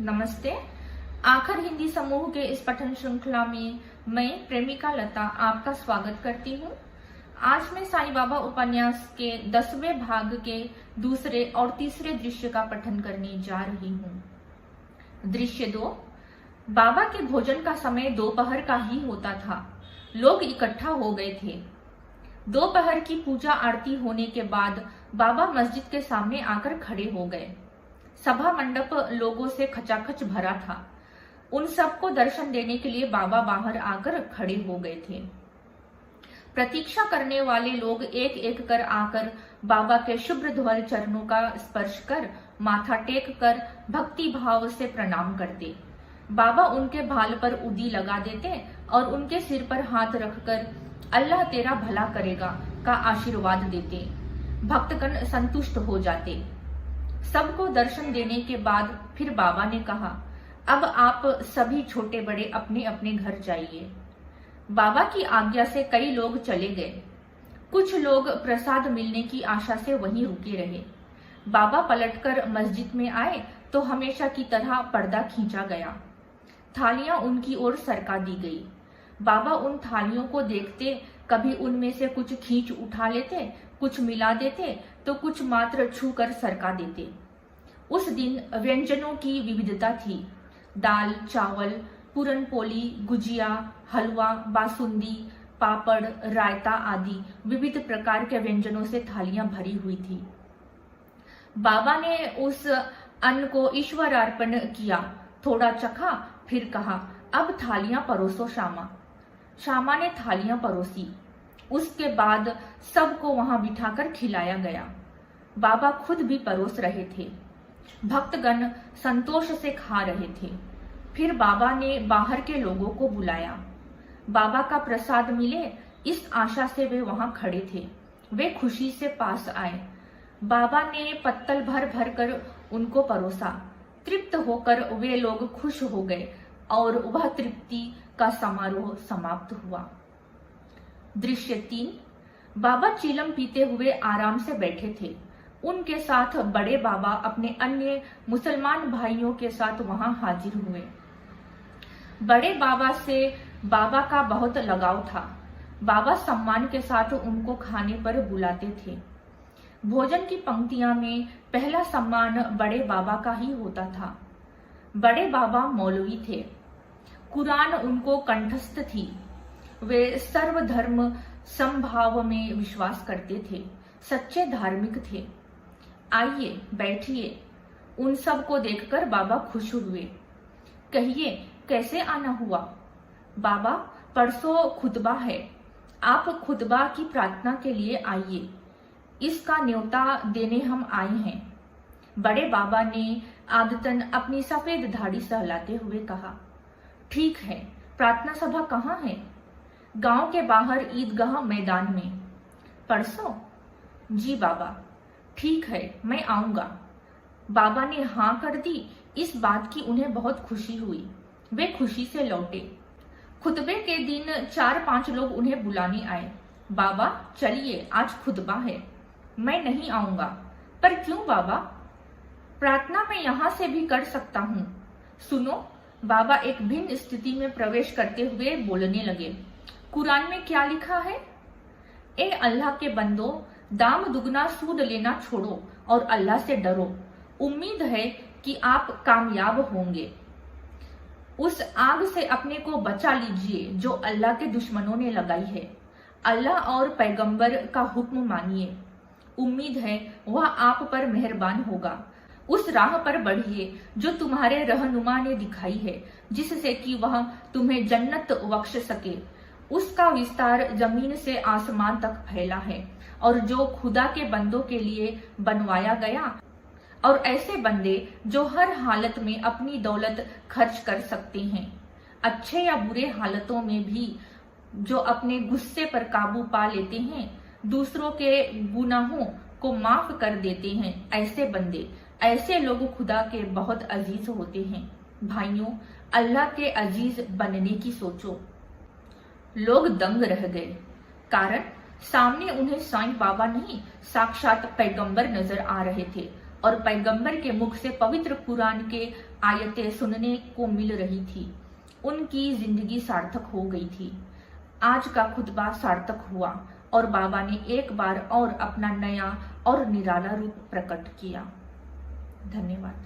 नमस्ते। आखर हिंदी समूह के इस पठन श्रृंखला में मैं प्रेमिका लता आपका स्वागत करती हूँ। आज मैं साईं बाबा उपन्यास के 10वें भाग के दूसरे और तीसरे दृश्य का पठन करने जा रही हूँ। दृश्य 2। बाबा के भोजन का समय दोपहर का ही होता था। लोग इकट्ठा हो गए थे। दोपहर की पूजा आरती होने के बाद बाबा मस्जिद के सामने आकर खड़े हो गए। सभा मंडप लोगों से खचाखच भरा था। उन सबको दर्शन देने के लिए बाबा बाहर आकर खड़े हो गए थे। प्रतीक्षा करने वाले लोग एक एक कर आकर बाबा के शुभ्र ध्वल चरणों का स्पर्श कर माथा टेक कर भक्ति भाव से प्रणाम करते। बाबा उनके भाल पर उदी लगा देते और उनके सिर पर हाथ रखकर अल्लाह तेरा भला करेगा का आशीर्वाद देते। भक्तगण संतुष्ट हो जाते। सबको दर्शन देने के बाद फिर बाबा ने कहा, अब आप सभी छोटे बड़े अपने अपने घर जाइए। बाबा की आज्ञा से कई लोग चले गए। कुछ लोग प्रसाद मिलने की आशा से वहीं रुके रहे। बाबा पलटकर मस्जिद में आए तो हमेशा की तरह पर्दा खींचा गया। थालियां उनकी ओर सरका दी गई। बाबा उन थालियों को देखते, कभी उनमें से कुछ खींच उठा लेते, कुछ मिला देते तो कुछ मात्र छू कर सरका देते। उस दिन व्यंजनों की विविधता थी। दाल, चावल, पूरन पोली, गुजिया, हलवा, बासुंदी, पापड़, रायता आदि विविध प्रकार के व्यंजनों से थालियां भरी हुई थी। बाबा ने उस अन्न को ईश्वरार्पण किया, थोड़ा चखा, फिर कहा, अब थालियां परोसो श्यामा। श्यामा ने थालियां परोसी। उसके बाद सबको वहां बिठाकर खिलाया गया। बाबा खुद भी परोस रहे थे। भक्तगण संतोष से खा रहे थे। फिर बाबा ने बाहर के लोगों को बुलाया। बाबा का प्रसाद मिले इस आशा से वे वहां खड़े थे। वे खुशी से पास आए। बाबा ने पत्तल भर भर कर उनको परोसा। तृप्त होकर वे लोग खुश हो गए और वह तृप्ति का समारोह समाप्त हुआ। दृश्य 3। बाबा चीलम पीते हुए आराम से बैठे थे। उनके साथ बड़े बाबा अपने अन्य मुसलमान भाइयों के साथ वहां हाजिर हुए। बड़े बाबा से बाबा का बहुत लगाव था। बाबा सम्मान के साथ उनको खाने पर बुलाते थे। भोजन की पंक्तियां में पहला सम्मान बड़े बाबा का ही होता था। बड़े बाबा मौलवी थे। कुरान उनको कंठस्थ थी। वे सर्वधर्म समभाव में विश्वास करते थे, सच्चे धार्मिक थे। आइए बैठिए। उन सब को देखकर बाबा खुश हुए। कहिए कैसे आना हुआ? बाबा, परसों खुतबा है। आप खुतबा की प्रार्थना के लिए आइए। इसका न्योता देने हम आए हैं। बड़े बाबा ने आदतन अपनी सफेद दाढ़ी सहलाते हुए कहा, ठीक है, प्रार्थना सभा कहाँ है? गांव के बाहर ईदगाह मैदान में। परसों? जी बाबा, ठीक है, मैं आऊंगा। बाबा ने हाँ कर दी। इस बात की उन्हें बहुत खुशी हुई। वे खुशी से लौटे। खुतबे के दिन 4-5 लोग उन्हें बुलाने आए। बाबा चलिए, आज खुतबा है। मैं नहीं आऊंगा। पर क्यों बाबा? प्रार्थना मैं यहाँ से भी कर सकता हूँ। सुनो, बाबा एक भिन्न स्थिति में प्रवेश करते हुए बोलने लगे। कुरान में क्या लिखा है? ए अल्लाह के बंदो, दाम दुगना सूद लेना छोड़ो और अल्लाह से डरो। उम्मीद है कि आप कामयाब होंगे। उस आग से अपने को बचा लीजिए जो अल्लाह के दुश्मनों ने लगाई है। अल्लाह और पैगंबर का हुक्म मानिए। उम्मीद है वह आप पर मेहरबान होगा। उस राह पर बढ़िए जो तुम्हारे रहनुमा ने दिखाई है, जिससे कि वह तुम्हें जन्नत बख्श सके। उसका विस्तार जमीन से आसमान तक फैला है और जो खुदा के बंदों के लिए बनवाया गया, और ऐसे बंदे जो हर हालत में अपनी दौलत खर्च कर सकते हैं, अच्छे या बुरे हालतों में भी जो अपने गुस्से पर काबू पा लेते हैं, दूसरों के गुनाहों को माफ कर देते हैं, ऐसे बंदे, ऐसे लोग खुदा के बहुत अजीज होते हैं। भाइयों, अल्लाह के अजीज बनने की सोचो। लोग दंग रह गए। कारण सामने उन्हें साईं बाबा नहीं, साक्षात पैगंबर नजर आ रहे थे। और पैगंबर के मुख से पवित्र कुरान के आयतें सुनने को मिल रही थी। उनकी जिंदगी सार्थक हो गई थी। आज का खुतबा सार्थक हुआ और बाबा ने एक बार और अपना नया और निराला रूप प्रकट किया। धन्यवाद।